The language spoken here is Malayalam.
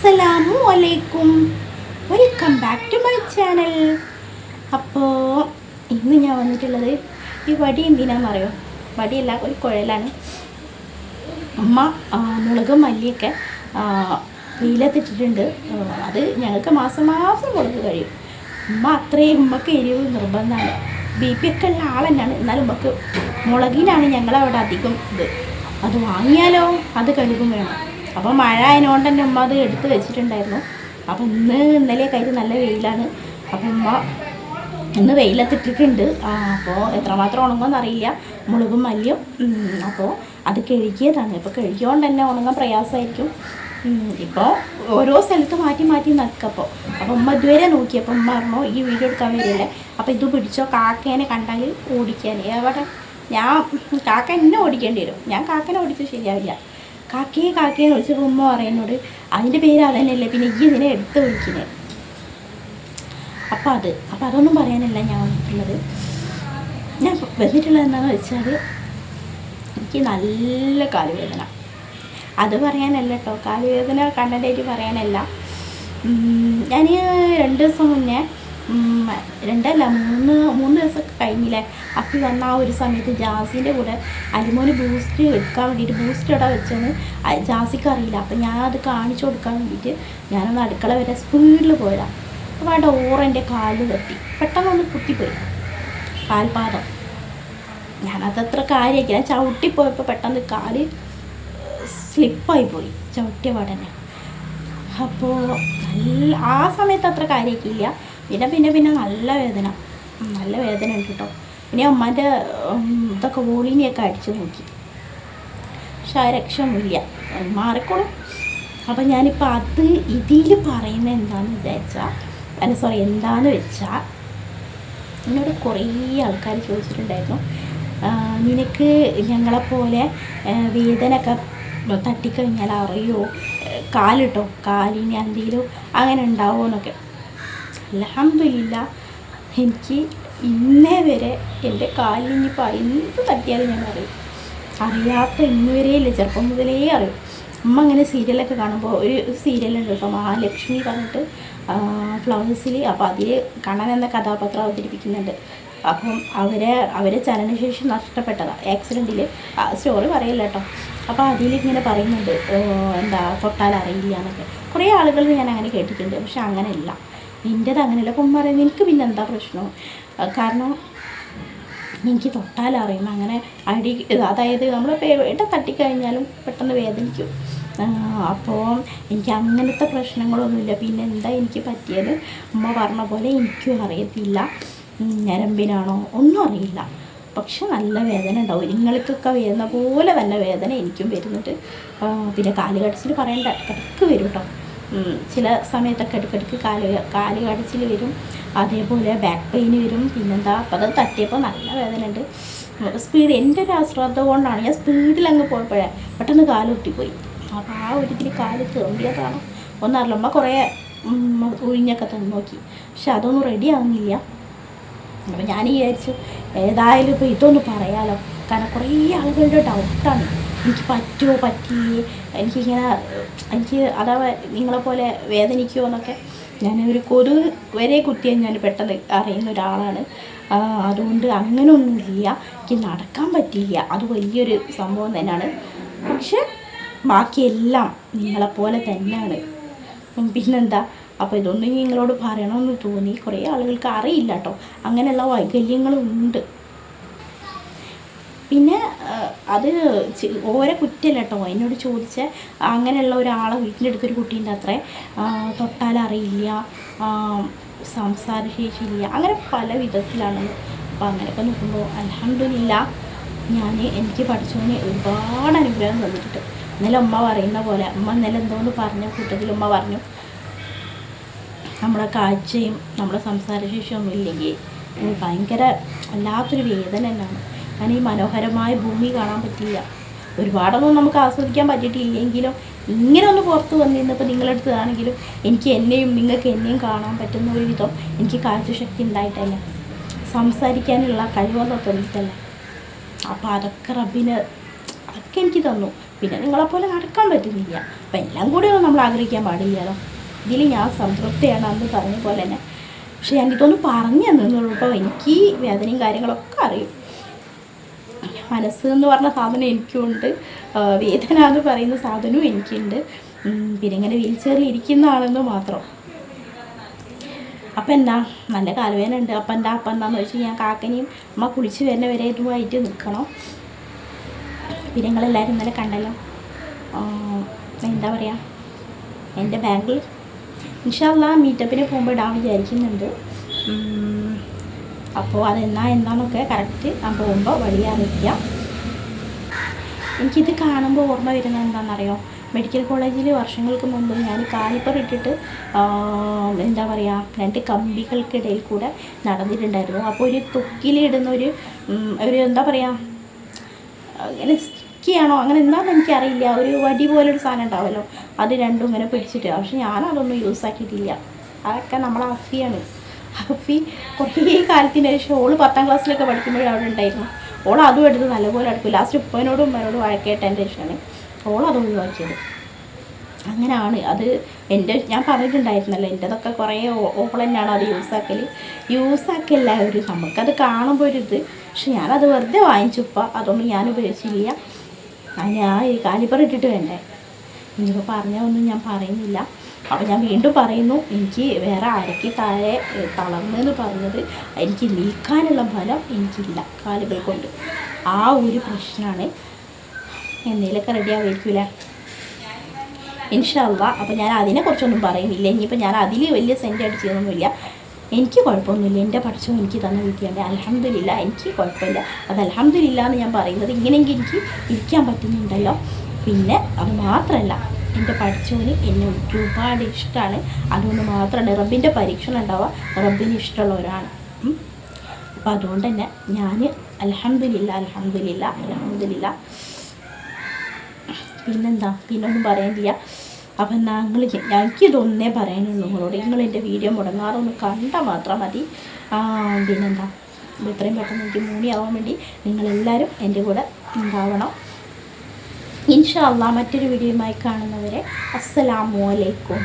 അസ്സലാമു അലൈക്കും, welcome back to my channel. അപ്പോൾ ഇന്ന് ഞാൻ വന്നിട്ടുള്ളത് ഈ വടി എന്തിനാണെന്നറിയോ? വടിയല്ല, ഒരു കുഴലാണ്. അമ്മ മുളകും മല്ലിയൊക്കെ വെയിലത്തിട്ടിട്ടുണ്ട്. അത് ഞങ്ങൾക്ക് മാസം മുളക് കഴിയും. ഉമ്മ അത്രയും ഉമ്മക്ക് എരിവ് നിർബന്ധമാണ്. BP ഒക്കെ ഉള്ള ആൾ തന്നെയാണ്. എന്നാലും ഉമ്മക്ക് മുളകിനാണ് ഞങ്ങളവിടെ അധികം ഇത്. അത് വാങ്ങിയാലോ അത് കഴുകും വേണം. അപ്പോൾ മഴ ആയതുകൊണ്ട് തന്നെ ഉമ്മ അത് എടുത്ത് വെച്ചിട്ടുണ്ടായിരുന്നു. അപ്പോൾ ഇന്നലെയൊക്കെ ആയിട്ട് നല്ല വെയിലാണ്. അപ്പോൾ ഉമ്മ ഇന്ന് വെയിലത്തിട്ടിട്ടുണ്ട്. അപ്പോൾ എത്രമാത്രം ഉണങ്ങുമെന്ന് അറിയില്ല, മുളകും മല്ലിയും. അപ്പോൾ അത് കഴുകിയതാണ്. ഇപ്പോൾ കഴുകിയോണ്ട് തന്നെ ഉണങ്ങാൻ പ്രയാസമായിരിക്കും. ഇപ്പോൾ ഓരോ സ്ഥലത്ത് മാറ്റി നടക്കപ്പോൾ. അപ്പോൾ ഉമ്മ ഇതുവരെ നോക്കിയപ്പോൾ ഉമ്മ പറഞ്ഞു ഈ വീഡിയോ എടുക്കാൻ വരില്ലേ, അപ്പോൾ ഇത് പിടിച്ചോ, കാക്കേനെ കണ്ടാൽ ഓടിക്കാൻ. എവിടെ ഞാൻ കാക്ക എന്നെ ഓടിക്കേണ്ടി വരും. ഞാൻ കാക്കനെ ഓടിച്ചാൽ ശരിയാവില്ല. കാക്കേന്ന് വിളിച്ചപ്പോൾ ഉമ്മ പറയുന്നോട് അതിൻ്റെ പേര് അതന്നെയല്ലേ, പിന്നെ ഈ ഇതിനെ എടുത്ത് വിളിക്കുന്നത്. അപ്പോൾ അതൊന്നും പറയാനല്ല ഞാൻ വന്നിട്ടുള്ളത്. ഞാൻ വന്നിട്ടുള്ളത് എന്താണെന്ന് വെച്ചാൽ എനിക്ക് നല്ല കാലുവേദന. അത് പറയാനല്ല കേട്ടോ, കാലുവേദന കണ്ടൻ്റായിട്ട് പറയാനല്ല. ഞാൻ 2 ദിവസം മുന്നേ, 2 അല്ല 3 ദിവസമൊക്കെ കഴിഞ്ഞില്ലേ, അപ്പി വന്ന ആ ഒരു സമയത്ത് ജാസിൻ്റെ കൂടെ അലിമോന് ബൂസ്റ്റ് എടുക്കാൻ വേണ്ടിയിട്ട് ബൂസ്റ്റ് ഇടാൻ വെച്ചെന്ന് ജാസിക്ക് അറിയില്ല. അപ്പം ഞാൻ അത് കാണിച്ചു കൊടുക്കാൻ വേണ്ടിയിട്ട് ഞാനൊന്ന് അടുക്കള വരെ സ്പീഡിൽ പോയതാണ്. അപ്പോൾ ആ ഡോറെൻ്റെ കാല് തട്ടി പെട്ടെന്നൊന്ന് കുത്തിപ്പോയി കാൽപാദം. ഞാനതത്ര കാര്യമാക്കി, ഞാൻ ചവിട്ടിപ്പോയപ്പോൾ പെട്ടെന്ന് കാല് സ്ലിപ്പായി പോയി ചവിട്ടിയ പാടന്നെ. അപ്പോൾ ആ സമയത്ത് അത്ര കാര്യമാക്കിയില്ല. പിന്നെ നല്ല വേദന ഉണ്ട് കേട്ടോ. പിന്നെ അമ്മേൻ്റെ ഇതൊക്കെ വോളിനെയൊക്കെ അടിച്ച് നോക്കി, പക്ഷെ ആ രക്ഷയൊന്നുമില്ല, മാറിക്കോളും. അപ്പം ഞാനിപ്പോൾ ഇതിൽ പറയുന്നത് എന്താണെന്ന് വെച്ചാൽ എന്നോട് കുറേ ആൾക്കാർ ചോദിച്ചിട്ടുണ്ടായിരുന്നു, നിനക്ക് ഞങ്ങളെപ്പോലെ വേദനയൊക്കെ തട്ടിക്കഴിഞ്ഞാൽ അറിയുമോ, കാലിന് എന്തെങ്കിലും അങ്ങനെ ഉണ്ടാവുമോ എന്നൊക്കെ. അൽഹംദുലില്ലാ, എനിക്ക് ഇന്നേ വരെ എൻ്റെ കാലിനിപ്പോൾ എന്ത് തട്ടിയാലും ഞാൻ അറിയാത്ത ഇന്നുവരെയില്ല, ചെറുപ്പം മുതലേ അറിയും. അമ്മ അങ്ങനെ സീരിയലൊക്കെ കാണുമ്പോൾ ഒരു സീരിയലുണ്ട് കേട്ടോ, മഹാലക്ഷ്മി പറഞ്ഞിട്ട് ഫ്ലവേഴ്സിൽ. അപ്പോൾ അതിൽ കണ്ണൻ എന്ന കഥാപാത്രം അവതരിപ്പിക്കുന്നുണ്ട്. അപ്പം അവരെ ചലനശേഷി നഷ്ടപ്പെട്ടതാണ് ആക്സിഡൻറ്റിൽ. സ്റ്റോറി പറയില്ല കേട്ടോ. അപ്പോൾ അതിലിങ്ങനെ പറയുന്നുണ്ട്, തൊട്ടാൽ അറിയില്ല എന്നൊക്കെ. കുറേ ആളുകൾ ഞാൻ അങ്ങനെ കേട്ടിട്ടുണ്ട്, പക്ഷെ അങ്ങനെയല്ല, എൻ്റേത് അങ്ങനെയല്ല. അപ്പം പറയുന്നത് എനിക്ക് പിന്നെ എന്താ പ്രശ്നം, കാരണം എനിക്ക് തൊട്ടാൽ അറിയും. അങ്ങനെ അതായത് നമ്മളിപ്പോൾ എവിടെ തട്ടിക്കഴിഞ്ഞാലും പെട്ടെന്ന് വേദനിക്കും. അപ്പോൾ എനിക്ക് അങ്ങനത്തെ പ്രശ്നങ്ങളൊന്നുമില്ല. പിന്നെ എന്താ എനിക്ക് പറ്റിയത്, അമ്മ പറഞ്ഞ പോലെ എനിക്കും അറിയത്തില്ല, ഞരമ്പിനാണോ ഒന്നും അറിയില്ല, പക്ഷെ നല്ല വേദന ഉണ്ടാവും. നിങ്ങൾക്കൊക്കെ വരുന്ന പോലെ തന്നെ വേദന എനിക്കും വരുന്നുണ്ട്. പിന്നെ കാലുകടച്ചിൽ പറയേണ്ട, ഇടയ്ക്ക് വരും കേട്ടോ. ചില സമയത്തൊക്കെ ഇടയ്ക്കിടയ്ക്ക് കാല് കടച്ചിൽ വരും. അതേപോലെ ബാക്ക് പെയിൻ വരും. പിന്നെന്താ, അപ്പോൾ അത് തട്ടിയപ്പോൾ നല്ല വേദന ഉണ്ട്. സ്പീഡ്, എൻ്റെ ഒരു അശ്രദ്ധ കൊണ്ടാണ്, ഞാൻ സ്പീഡിൽ അങ്ങ് പോയപ്പോഴേ പെട്ടെന്ന് കാല് ഒട്ടിപ്പോയി. അപ്പോൾ ആ ഒരു ഇതിൽ കാല് തേമ്പിയതാണ്. ഒന്നറിയില്ല, അമ്മ കുറേ ഉഴിഞ്ഞൊക്കെ തന്നു നോക്കി, പക്ഷെ അതൊന്നും റെഡി ആകുന്നില്ല. അപ്പോൾ ഞാൻ വിചാരിച്ചു ഏതായാലും ഇപ്പോൾ ഇതൊന്ന് പറയാലോ, കാരണം കുറേ ആളുകളുടെ ഡൗട്ടാണ്, എനിക്ക് പറ്റുമോ പറ്റില്ലേ, എനിക്ക് അഥവാ നിങ്ങളെപ്പോലെ വേദനിക്കുമോ എന്നൊക്കെ. ഞാൻ ഒരു കൊതുക് വരെ കുത്തിയാൽ ഞാൻ പെട്ടെന്ന് അറിയുന്ന ഒരാളാണ്. അതുകൊണ്ട് അങ്ങനെയൊന്നുമില്ല, എനിക്ക് നടക്കാൻ പറ്റിയില്ല, അത് വലിയൊരു സംഭവം തന്നെയാണ്. പക്ഷെ ബാക്കിയെല്ലാം നിങ്ങളെപ്പോലെ തന്നെയാണ്. പിന്നെന്താ, അപ്പോൾ ഇതൊന്നും നിങ്ങളോട് പറയണമെന്ന് തോന്നി. കുറേ ആളുകൾക്ക് അറിയില്ല കേട്ടോ, അങ്ങനെയുള്ള വൈകല്യങ്ങളുണ്ട്. പിന്നെ അത് ഓരോ കുറ്റമല്ല കേട്ടോ. എന്നോട് ചോദിച്ച അങ്ങനെയുള്ള ഒരാളെ വീട്ടിൻ്റെ അടുത്തൊരു കുട്ടീൻ്റെ അത്രേ, തൊട്ടാലറിയില്ല, സംസാരശേഷിയില്ല, അങ്ങനെ പല വിധത്തിലാണ്. അപ്പോൾ അങ്ങനെയൊക്കെ നോക്കുമ്പോൾ അൽഹംദുലില്ലാ, എനിക്ക് പഠിച്ചവന് ഒരുപാട് അനുഗ്രഹം തന്നിട്ടുണ്ട്. ഇന്നലെ ഉമ്മ പറയുന്ന പോലെ, ഇന്നലെ എന്തോന്ന് പറഞ്ഞ കൂട്ടത്തിൽ ഉമ്മ പറഞ്ഞു, നമ്മുടെ കാഴ്ചയും നമ്മുടെ സംസാരശേഷിയൊന്നും ഇല്ലെങ്കിൽ ഭയങ്കര വല്ലാത്തൊരു വേദന തന്നെയാണ്. ഈ മനോഹരമായ ഭൂമി കാണാൻ പറ്റില്ല. ഒരുപാടൊന്നും നമുക്ക് ആസ്വദിക്കാൻ പറ്റിയിട്ടില്ലെങ്കിലും ഇങ്ങനെ ഒന്ന് പുറത്ത് വന്നിരുന്നപ്പോൾ നിങ്ങളടുത്താണെങ്കിലും എനിക്ക് നിങ്ങൾക്ക് എന്നെയും കാണാൻ പറ്റുന്ന ഒരു വിധം എനിക്ക് കാഴ്ചശക്തി ഉണ്ടായിട്ടല്ല, സംസാരിക്കാനുള്ള കഴിവൊന്നും തോന്നിയിട്ടല്ല. അപ്പോൾ അതൊക്കെ എനിക്ക് തന്നു. പിന്നെ നിങ്ങളെപ്പോലെ നടക്കാൻ പറ്റുന്നില്ല. അപ്പം എല്ലാം കൂടി ഒന്നും നമ്മൾ ആഗ്രഹിക്കാൻ പാടില്ലല്ലോ. ഇതിൽ ഞാൻ സംതൃപ്തിയാണ് അന്ന് പറഞ്ഞ പോലെ തന്നെ. പക്ഷെ ഞാൻ ഇതൊന്ന് പറഞ്ഞു തന്നുള്ളൂ കേട്ടോ. എനിക്ക് വേദനയും കാര്യങ്ങളൊക്കെ അറിയും. മനസ്സ് എന്ന് പറഞ്ഞ സാധനം എനിക്കുണ്ട്, വേദന എന്ന് പറയുന്ന സാധനവും എനിക്കുണ്ട്. പിന്നെ ഇങ്ങനെ വീൽ ചെയറിൽ ഇരിക്കുന്ന ആളെന്ന് മാത്രം. അപ്പം എന്താ നല്ല കാലുവേദന ഉണ്ട്. അപ്പം എന്താണെന്ന് വെച്ചാൽ ഞാൻ കാക്കനെയും അമ്മ കുളിച്ച് വരുന്ന വരെ ഇതുമായിട്ട് നിൽക്കണം. പിന്നെ നിങ്ങളെല്ലാവരും ഇന്നലെ കണ്ടല്ലോ, എന്താ പറയുക, എൻ്റെ ബാങ്കിൽ ഇൻഷാ അല്ലാഹ് മീറ്റപ്പിന് പോകുമ്പോൾ ഇടാൻ വിചാരിക്കുന്നുണ്ട്. അപ്പോൾ എന്താണെന്നൊക്കെ കറക്റ്റ് ഞാൻ പോകുമ്പോൾ വഴി അറിയിക്കാം. എനിക്കിത് കാണുമ്പോൾ ഓർമ്മ വരുന്നത് എന്താണെന്നറിയോ, മെഡിക്കൽ കോളേജിൽ വർഷങ്ങൾക്ക് മുമ്പ് ഞാൻ കാലിപ്പർ ഇട്ടിട്ട് എന്താ പറയുക 2 കമ്പികൾക്കിടയിൽ കൂടെ നടന്നിട്ടുണ്ടായിരുന്നു. അപ്പോൾ ഒരു തൊക്കിലിടുന്ന ഒരു എന്താ പറയുക, ഇങ്ങനെ സ്റ്റിക്കിയാണോ അങ്ങനെ എന്താണെന്ന് എനിക്കറിയില്ല, ഒരു വടി പോലൊരു സാധനം ഉണ്ടാവുമല്ലോ, അത് രണ്ടും ഇങ്ങനെ പിടിച്ചിട്ട്. പക്ഷെ ഞാനതൊന്നും യൂസാക്കിയിട്ടില്ല. അതൊക്കെ നമ്മളെ അഫിയാണ്. അഫി കുറേ കാലത്തിന് ശേഷം ഓള് 10ാം ക്ലാസ്സിലൊക്കെ പഠിക്കുമ്പോഴേ അവിടെ ഉണ്ടായിരുന്നു. ഓൾ അതും എടുത്ത് നല്ലപോലെ എടുക്കും. ലാസ്റ്റ് ഉപ്പനോടും ഉമ്മനോടും വഴക്കേട്ടതിൻ്റെ ശേഷമാണ് ഓളത് ഒഴിവാക്കിയത്. അങ്ങനെയാണ് അത്. ഞാൻ പറഞ്ഞിട്ടുണ്ടായിരുന്നല്ലോ, എൻ്റെതൊക്കെ കുറേ ഓൾ തന്നെയാണ് അത് യൂസാക്കല്ല നമുക്കത് കാണുമ്പോൾ ഒരിത്. പക്ഷെ ഞാനത് വെറുതെ വാങ്ങിച്ചുപ്പോൾ അതൊന്നും ഞാൻ ഉപയോഗിച്ചില്ല. ഞാൻ ഈ കാലിപ്പർ ഇട്ടിട്ട് വേണ്ടേ. ഇനിയിപ്പോൾ പറഞ്ഞതൊന്നും ഞാൻ പറയുന്നില്ല. അപ്പോൾ ഞാൻ വീണ്ടും പറയുന്നു, എനിക്ക് വേറെ അരയ്ക്ക് താഴെ തളർന്നെന്ന് പറഞ്ഞത് എനിക്ക് നിൽക്കാനുള്ള ബലം എനിക്കില്ല കാലുകൾ കൊണ്ട്. ആ ഒരു പ്രശ്നമാണ്. എന്തെങ്കിലുമൊക്കെ റെഡി ആവുമായിരിക്കില്ല ഇൻഷാ അല്ലാഹ്. അപ്പോൾ ഞാൻ അതിനെക്കുറിച്ചൊന്നും പറയുന്നില്ല. ഇനിയിപ്പോൾ ഞാൻ അതിൽ വലിയ സെൻറ്റ് അടിച്ചതൊന്നുമില്ല. എനിക്ക് കുഴപ്പമൊന്നുമില്ല. എൻ്റെ പഠിച്ചോ എനിക്ക് തന്ന വിദ്യയുണ്ട്, അൽഹംദുലില്ലാ. എനിക്ക് കുഴപ്പമില്ല. അത് അൽഹംദുലില്ലാ എന്ന് ഞാൻ പറയുന്നത് ഇങ്ങനെയെങ്കിൽ എനിക്ക് ഇരിക്കാൻ പറ്റുന്നുണ്ടല്ലോ. പിന്നെ അത് മാത്രമല്ല, എൻ്റെ പഠിച്ചവന് എന്നെ ഒരുപാട് ഇഷ്ടമാണ്. അതുകൊണ്ട് മാത്രമാണ് റബ്ബിൻ്റെ പരീക്ഷണം ഉണ്ടാവുക, റബ്ബിന് ഇഷ്ടമുള്ളവരാണ്. അപ്പോൾ അതുകൊണ്ട് തന്നെ ഞാൻ അൽഹംദുലില്ലാ. പിന്നെന്താ, പിന്നൊന്നും പറയാനില്ല. അപ്പം എനിക്കിതൊന്നേ പറയാനുള്ളൂ നിങ്ങളോട്. നിങ്ങളെൻ്റെ വീഡിയോ മുടങ്ങാറൊന്ന് കണ്ടാൽ മാത്രം മതി. പിന്നെന്താ, ഇത്രയും പെട്ടെന്ന് എനിക്ക് മൂണിയാവാൻ വേണ്ടി നിങ്ങളെല്ലാവരും എൻ്റെ കൂടെ ഉണ്ടാവണം. ഇൻഷാ അല്ലാഹ് മറ്റൊരു വീഡിയോയുമായി കാണുന്നവരെ അസ്സലാമു അലൈക്കും.